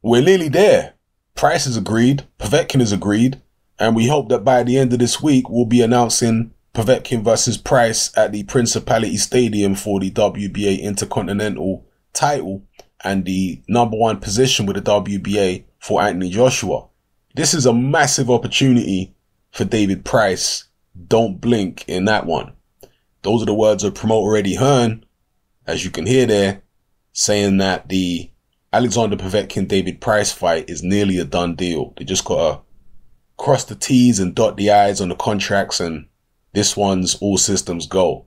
we're nearly there. Price is agreed. Povetkin is agreed. And we hope that by the end of this week, we'll be announcing Povetkin versus Price at the Principality Stadium for the WBA Intercontinental title and the #1 position with the WBA for Anthony Joshua. This is a massive opportunity for David Price. Don't blink in that one. Those are the words of promoter Eddie Hearn, as you can hear there, saying that the Alexander Povetkin-David Price fight is nearly a done deal. They just gotta cross the T's and dot the I's on the contracts, and this one's all systems go.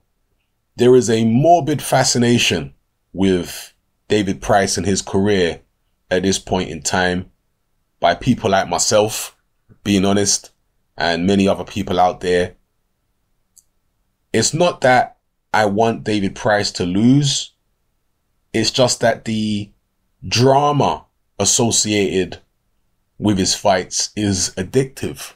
There is a morbid fascination with David Price and his career at this point in time by people like myself, being honest, and many other people out there. It's not that I want David Price to lose. It's just that the drama associated with his fights is addictive.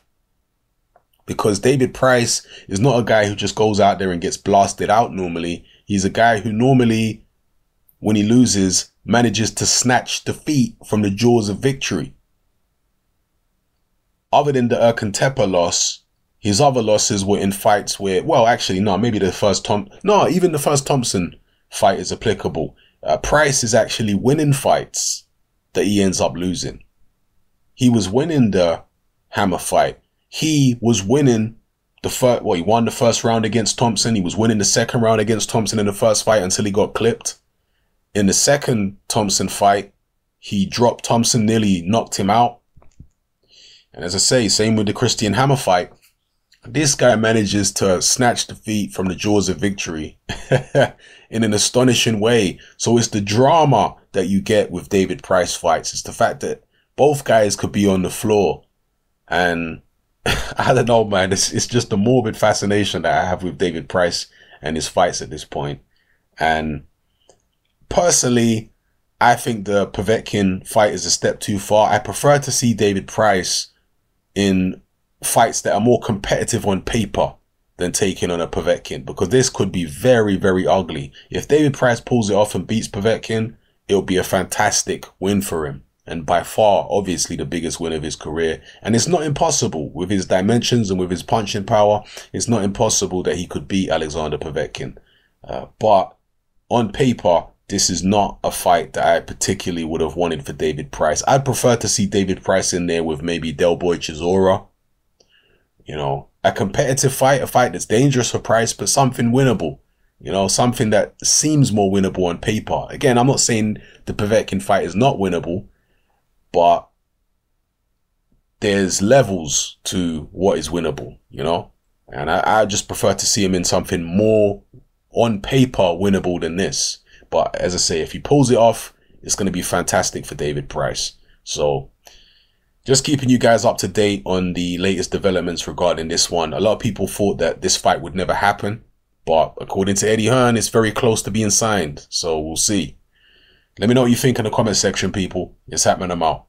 Because David Price is not a guy who just goes out there and gets blasted out normally. He's a guy who normally, when he loses, manages to snatch defeat from the jaws of victory. Other than the Erkan loss, his other losses were in fights where, well, actually, no, maybe even the first Thompson fight is applicable. Price is actually winning fights that he ends up losing. He was winning the Hammer fight. He was winning the first, he won the first round against Thompson. He was winning the second round against Thompson in the first fight until he got clipped. In the second Thompson fight, he dropped Thompson, nearly knocked him out. And as I say, same with the Christian Hammer fight. This guy manages to snatch defeat from the jaws of victory in an astonishing way. So it's the drama that you get with David Price fights. It's the fact that both guys could be on the floor. And I don't know, man. It's just a morbid fascination that I have with David Price and his fights at this point. And personally, I think the Povetkin fight is a step too far. I prefer to see David Price in fights that are more competitive on paper than taking on a Povetkin, because this could be very, very ugly. If David Price pulls it off and beats Povetkin, it'll be a fantastic win for him. And by far, obviously, the biggest win of his career. And it's not impossible with his dimensions and with his punching power. It's not impossible that he could beat Alexander Povetkin. But on paper, this is not a fight that I particularly would have wanted for David Price. I'd prefer to see David Price in there with maybe Del Boy Chisora. You know, a competitive fight, a fight that's dangerous for Price, but something winnable. You know, something that seems more winnable on paper. Again, I'm not saying the Povetkin fight is not winnable, but there's levels to what is winnable, you know? And I just prefer to see him in something more on paper winnable than this. But as I say, if he pulls it off, it's going to be fantastic for David Price. So just keeping you guys up to date on the latest developments regarding this one. A lot of people thought that this fight would never happen, but according to Eddie Hearn, it's very close to being signed. So we'll see. Let me know what you think in the comment section, people. It's happening. I'm out.